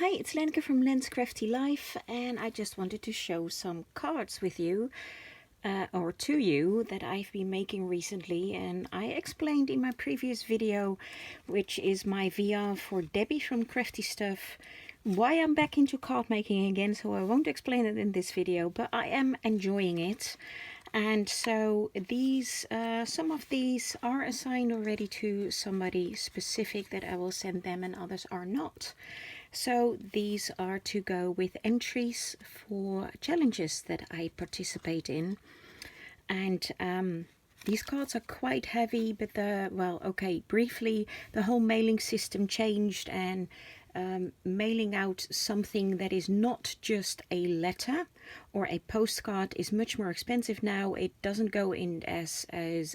Hi, it's Lenke from Len's Crafty Life, and I just wanted to show some cards with you, or to you, that I've been making recently. And I explained in my previous video, which is my VR for Debbie from Crafty Stuff, why I'm back into card making again, so I won't explain it in this video, but I am enjoying it. And so these, some of these are assigned already to somebody specific that I will send them, and others are not. So these are to go with entries for challenges that I participate in. And these cards are quite heavy, but briefly, the whole mailing system changed, and mailing out something that is not just a letter or a postcard is much more expensive now. It doesn't go in as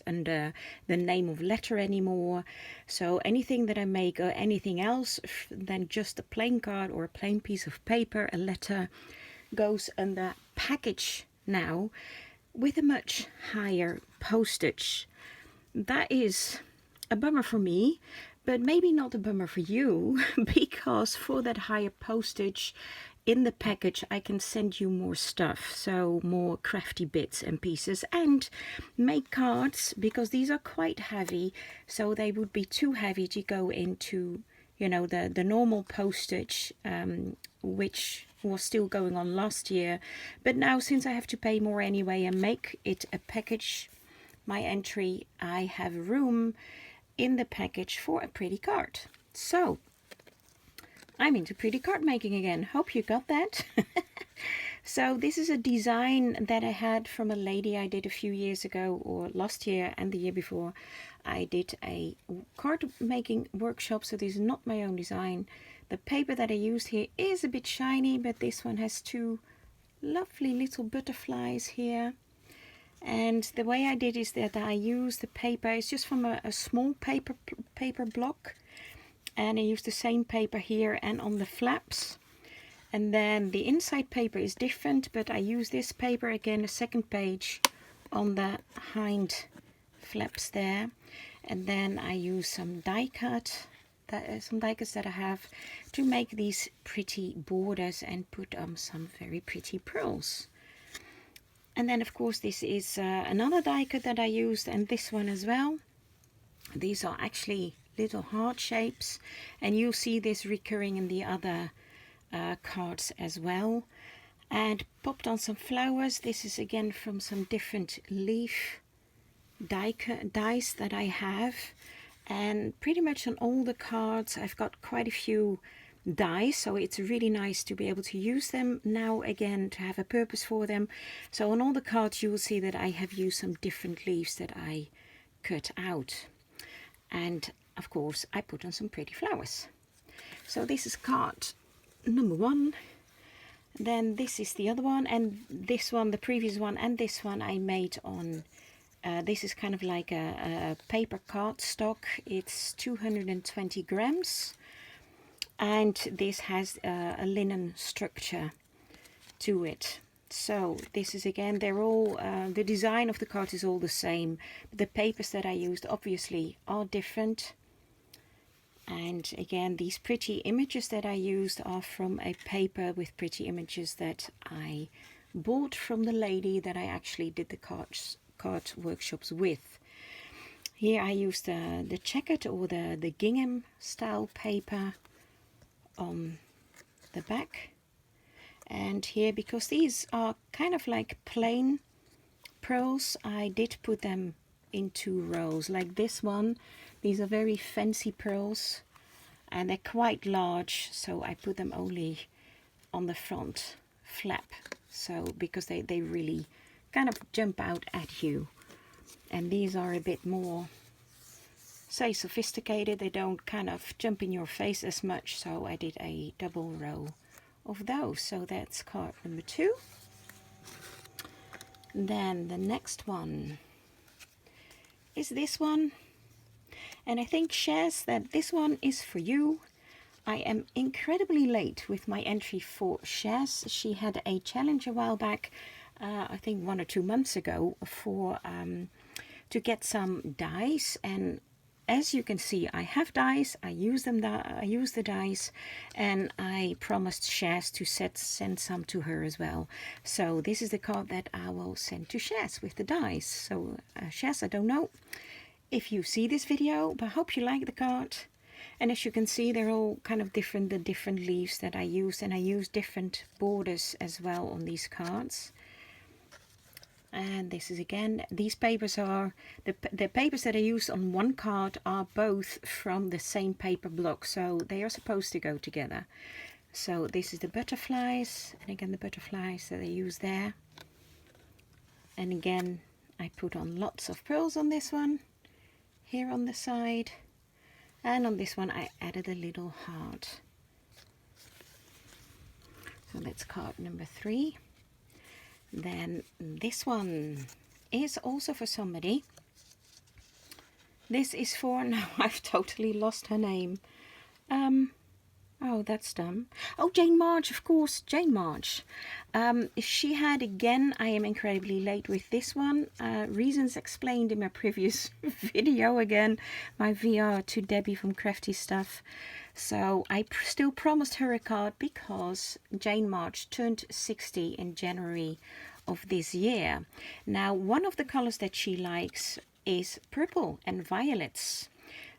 under the name of letter anymore. So anything that I make or anything else than just a plain card or a plain piece of paper, a letter, goes under package now, with a much higher postage. That is a bummer for me, but maybe not a bummer for you, because for that higher postage in the package I can send you more stuff, so more crafty bits and pieces, and make cards, because these are quite heavy, so they would be too heavy to go into, you know, the normal postage, which was still going on last year. But now, since I have to pay more anyway and make it a package, my entry, I have room in the package for a pretty card. So I'm into pretty card making again. Hope you got that. So this is a design that I had from a lady I did a few years ago, or last year and the year before. I did a card making workshop, so this is not my own design. The paper that I used here is a bit shiny, but this one has two lovely little butterflies here. And the way I did is that I used the paper, it's just from a small paper block, and I used the same paper here and on the flaps. And then the inside paper is different, but I use this paper again, the second page, on the hind flaps there. And then I use some die cuts that I have to make these pretty borders and put some very pretty pearls. And then of course this is another die cut that I used, and this one as well. These are actually little heart shapes, and you'll see this recurring in the other cards as well. And popped on some flowers. This is again from some different leaf dies that I have, and pretty much on all the cards I've got quite a few dies, so it's really nice to be able to use them now again, to have a purpose for them. So on all the cards you will see that I have used some different leaves that I cut out, and of course I put on some pretty flowers. So this is card number one. Then this is the other one, and this one, the previous one and this one, I made on this is kind of like a paper cardstock. It's 220 grams, and this has a linen structure to it. So this is, again, they're all the design of the card is all the same. The papers that I used obviously are different. And again, these pretty images that I used are from a paper with pretty images that I bought from the lady that I actually did the card workshops with. Here I used the checkered or the gingham style paper on the back. And here, because these are kind of like plain pearls, I did put them into rows like this one. These are very fancy pearls, and they're quite large, so I put them only on the front flap, so because they really kind of jump out at you. And these are a bit more, say, sophisticated. They don't kind of jump in your face as much, so I did a double row of those. So that's card number two. Then the next one is this one, and I think, Shaz, that this one is for you. I am incredibly late with my entry for Shaz. She had a challenge a while back, I think 1 or 2 months ago, for to get some dies, and as you can see, I have dies. I use them. I use the dies, and I promised Shaz to send some to her as well. So this is the card that I will send to Shaz with the dies. So Shaz, I don't know if you see this video, but I hope you like the card. And as you can see, they're all kind of different, the different leaves that I used, and I use different borders as well on these cards. And this is again, these papers are, the papers that I used on one card are both from the same paper block, so they are supposed to go together. So this is the butterflies, and again the butterflies that I use there. And again, I put on lots of pearls on this one, here on the side. And on this one I added a little heart. So that's card number 3. Then this one is also for somebody. This is for, now I've totally lost her name. Oh, that's dumb. Oh, Jane March, of course, Jane March. She had, again, I am incredibly late with this one. Reasons explained in my previous video again. My VR to Debbie from Crafty Stuff. So I still promised her a card because Jane March turned 60 in January of this year. Now, one of the colors that she likes is purple and violets.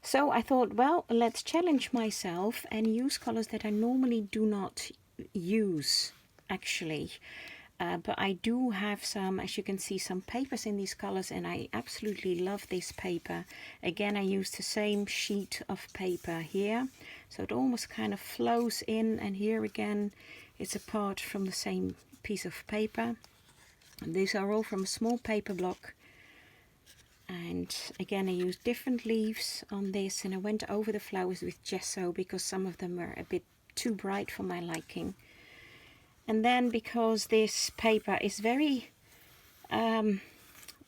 So I thought, well, let's challenge myself and use colors that I normally do not use, actually. But I do have some, as you can see, some papers in these colors, and I absolutely love this paper. Again, I used the same sheet of paper here, so it almost kind of flows in, and here again it's apart from the same piece of paper. And these are all from a small paper block. And again, I used different leaves on this, and I went over the flowers with gesso because some of them were a bit too bright for my liking. And then, because this paper is very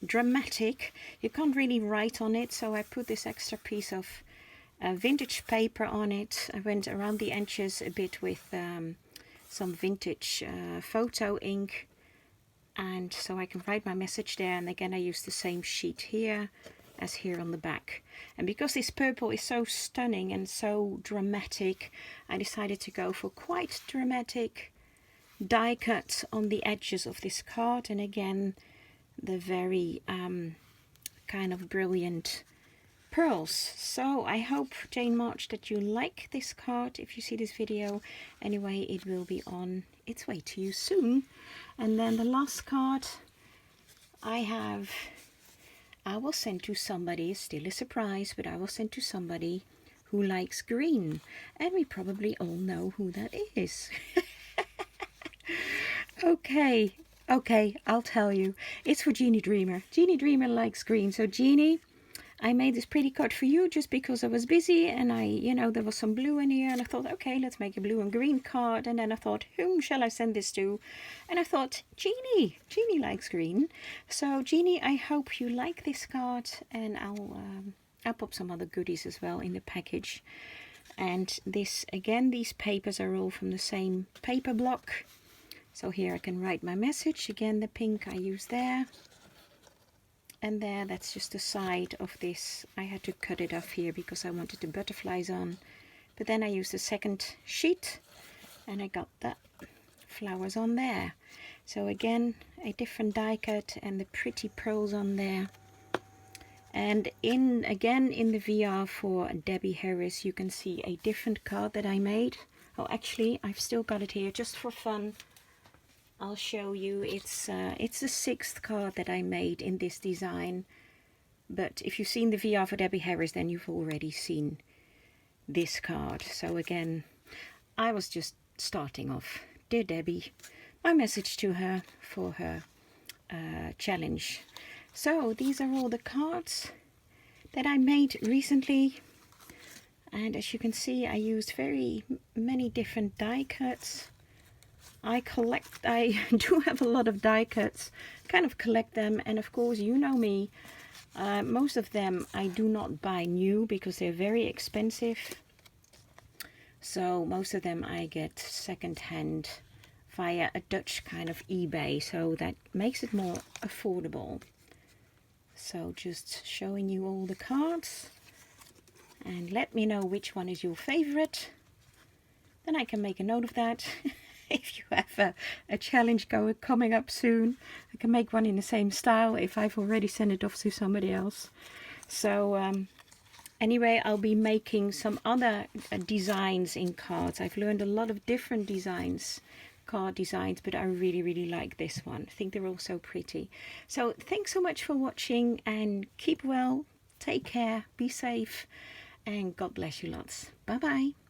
dramatic, you can't really write on it, so I put this extra piece of vintage paper on it. I went around the edges a bit with some vintage photo ink, and so I can write my message there. And again, I use the same sheet here as here on the back. And because this purple is so stunning and so dramatic, I decided to go for quite dramatic die cut on the edges of this card, and again the very kind of brilliant pearls. So I hope, Jane March, that you like this card if you see this video. Anyway, it will be on its way to you soon. And then the last card I will send to somebody, still a surprise, but I will send to somebody who likes green, and we probably all know who that is. Okay, I'll tell you. It's for Jeannie Dreamer. Jeannie Dreamer likes green. So Jeannie, I made this pretty card for you just because I was busy, and there was some blue in here, and I thought, okay, let's make a blue and green card. And then I thought, whom shall I send this to? And I thought, Jeannie. Jeannie likes green. So Jeannie, I hope you like this card, and I'll pop some other goodies as well in the package. And this, again, these papers are all from the same paper block. So here I can write my message. Again, the pink I use there. And there, that's just the side of this. I had to cut it off here because I wanted the butterflies on. But then I used the second sheet and I got the flowers on there. So again, a different die cut and the pretty pearls on there. And again in the VR for Debbie Harris, you can see a different card that I made. Oh, actually, I've still got it here just for fun. I'll show you. It's the 6th card that I made in this design. But if you've seen the VR for Debbie Harris, then you've already seen this card. So again, I was just starting off. Dear Debbie, my message to her for her challenge. So these are all the cards that I made recently. And as you can see, I used very many different die cuts. I do have a lot of die cuts, kind of collect them, and of course, you know me, most of them I do not buy new because they're very expensive. So most of them I get second-hand via a Dutch kind of eBay, so that makes it more affordable. So just showing you all the cards and let me know which one is your favorite. Then I can make a note of that. If you have a challenge coming up soon, I can make one in the same style if I've already sent it off to somebody else. So anyway, I'll be making some other designs in cards. I've learned a lot of different designs, card designs, but I really like this one. I think they're all so pretty. So thanks so much for watching, and keep well, take care, be safe, and God bless you lots. Bye bye.